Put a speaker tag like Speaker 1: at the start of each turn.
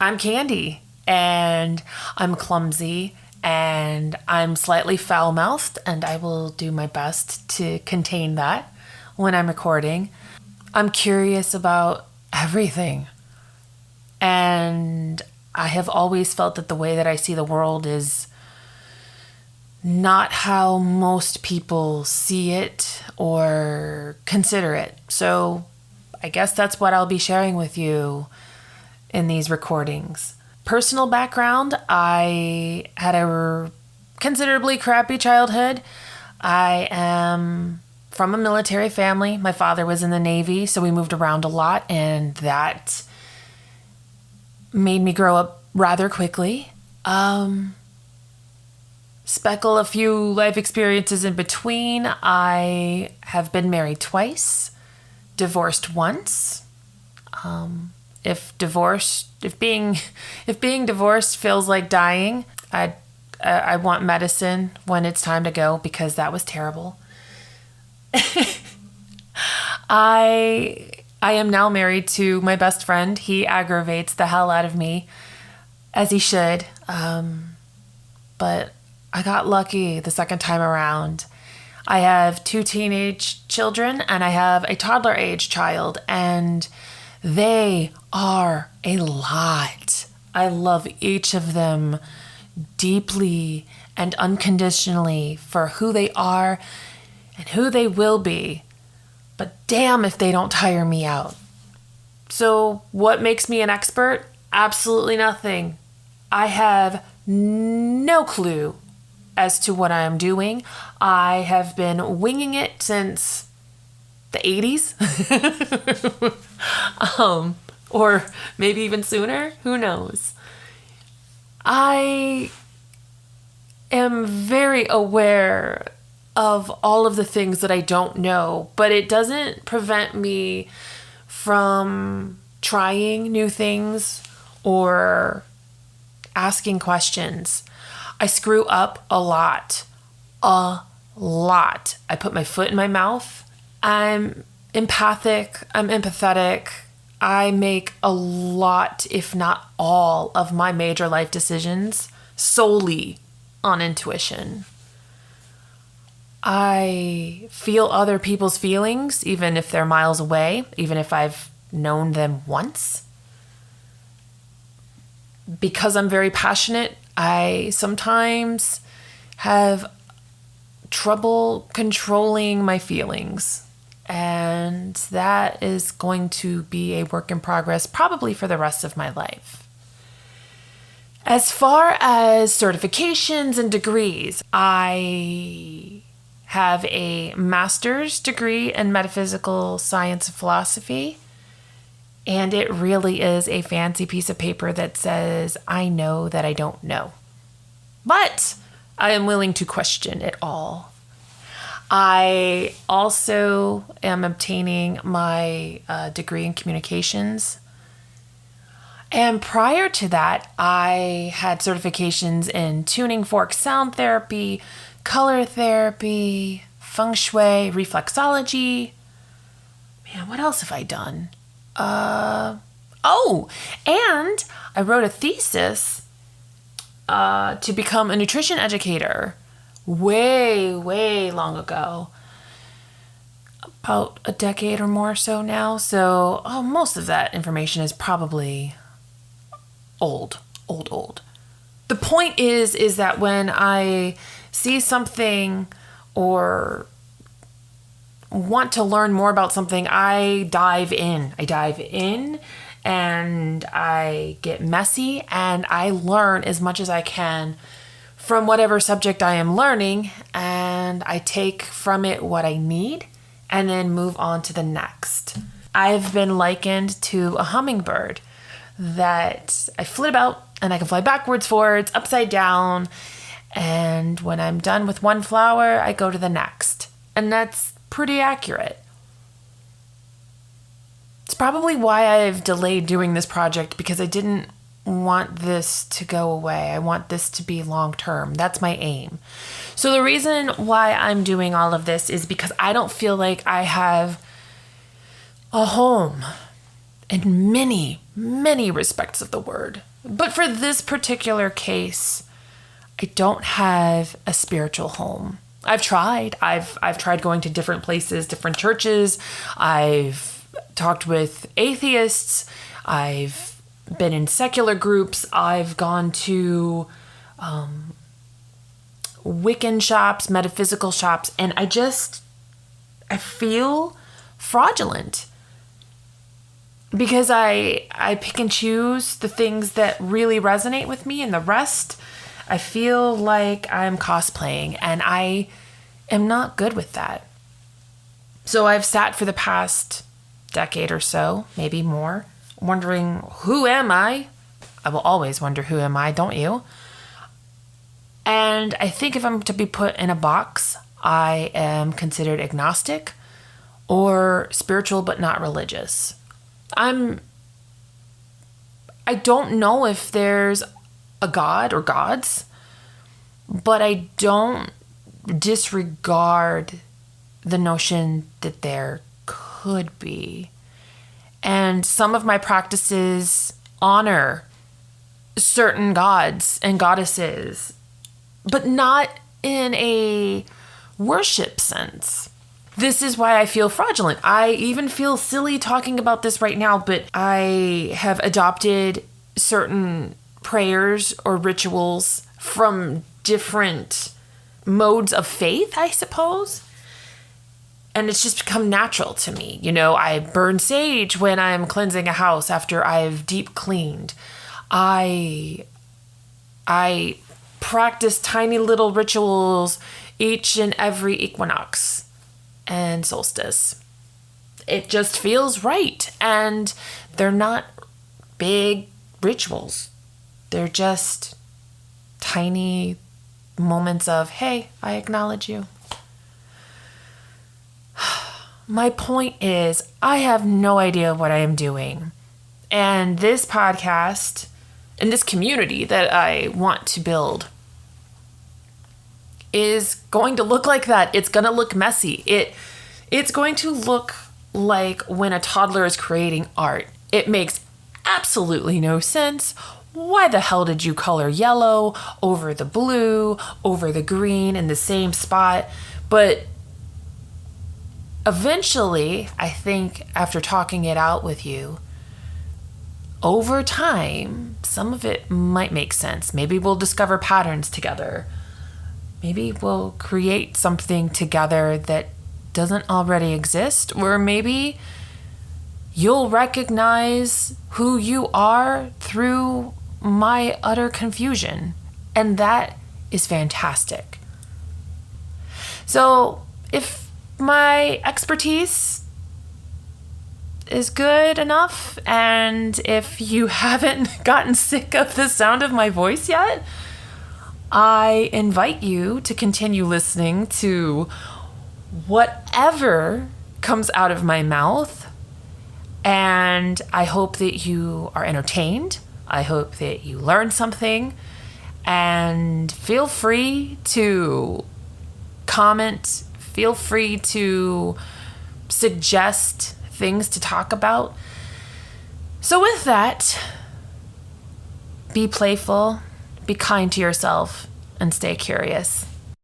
Speaker 1: I'm Candy, and I'm clumsy, and I'm slightly foul-mouthed, and I will do my best to contain that when I'm recording. I'm curious about everything, and I have always felt that the way that I see the world is not how most people see it or consider it. So I guess that's what I'll be sharing with you in these recordings. Personal background, I had a considerably crappy childhood. I am from a military family. My father was in the Navy, so we moved around a lot, and that made me grow up rather quickly. Speckle a few life experiences in between. I have been married twice, divorced once. If being divorced feels like dying, I want medicine when it's time to go, because that was terrible. I am now married to my best friend. He aggravates the hell out of me, as he should. But I got lucky the second time around. I have 2 teenage children, and I have a toddler-age child, and they are a lot. I love each of them deeply and unconditionally for who they are and who they will be. But damn if they don't tire me out. So what makes me an expert? Absolutely nothing. I have no clue as to what I am doing. I have been winging it since the 80s. Or maybe even sooner. Who knows? I am very aware of all of the things that I don't know, but it doesn't prevent me from trying new things or asking questions. I screw up a lot. I put my foot in my mouth. I'm empathic. I'm empathetic. I make a lot, if not all, of my major life decisions solely on intuition. I feel other people's feelings, even if they're miles away, even if I've known them once. Because I'm very passionate, I sometimes have trouble controlling my feelings. And that is going to be a work in progress probably for the rest of my life. As far as certifications and degrees, I have a master's degree in metaphysical science and philosophy. And it really is a fancy piece of paper that says, I know that I don't know. But I am willing to question it all. I also am obtaining my degree in communications. And prior to that, I had certifications in tuning fork sound therapy, color therapy, feng shui, reflexology. Man, what else have I done? And I wrote a thesis to become a nutrition educator way long ago. About a decade or more so now. So most of that information is probably old. The point is that when I see something or want to learn more about something, I dive in and I get messy and I learn as much as I can from whatever subject I am learning, and I take from it what I need and then move on to the next. I've been likened to a hummingbird that I flit about and I can fly backwards, forwards, upside down, and when I'm done with one flower, I go to the next. And that's pretty accurate. It's probably why I've delayed doing this project, because I didn't want this to go away. I want this to be long term. That's my aim. So the reason why I'm doing all of this is because I don't feel like I have a home in many many respects of the word. But for this particular case, I don't have a spiritual home. I've tried. I've tried going to different places, different churches. I've talked with atheists. I've been in secular groups. I've gone to Wiccan shops, metaphysical shops, and I feel fraudulent because I pick and choose the things that really resonate with me, and the rest I feel like I'm cosplaying, and I am not good with that. So I've sat for the past decade or so, maybe more, wondering, who am I? I will always wonder, who am I, don't you? And I think if I'm to be put in a box, I am considered agnostic or spiritual but not religious. I don't know if there's a God or gods, but I don't disregard the notion that there could be. And some of my practices honor certain gods and goddesses, but not in a worship sense. This is why I feel fraudulent. I even feel silly talking about this right now, but I have adopted certain prayers or rituals from different modes of faith, I suppose. And it's just become natural to me. You know, I burn sage when I'm cleansing a house after I've deep cleaned. I practice tiny little rituals each and every equinox and solstice. It just feels right. And they're not big rituals. They're just tiny moments of, hey, I acknowledge you. My point is, I have no idea what I am doing. And this podcast and this community that I want to build is going to look like that. It's going to look messy. It's going to look like when a toddler is creating art. It makes absolutely no sense. Why the hell did you color yellow over the blue, over the green in the same spot? But eventually, I think after talking it out with you, over time, some of it might make sense. Maybe we'll discover patterns together. Maybe we'll create something together that doesn't already exist, or maybe you'll recognize who you are through my utter confusion, and that is fantastic. So if my expertise is good enough, and if you haven't gotten sick of the sound of my voice yet, I invite you to continue listening to whatever comes out of my mouth, and I hope that you are entertained. I hope that you learn something, and feel free to comment, feel free to suggest things to talk about. So with that, be playful, be kind to yourself, and stay curious.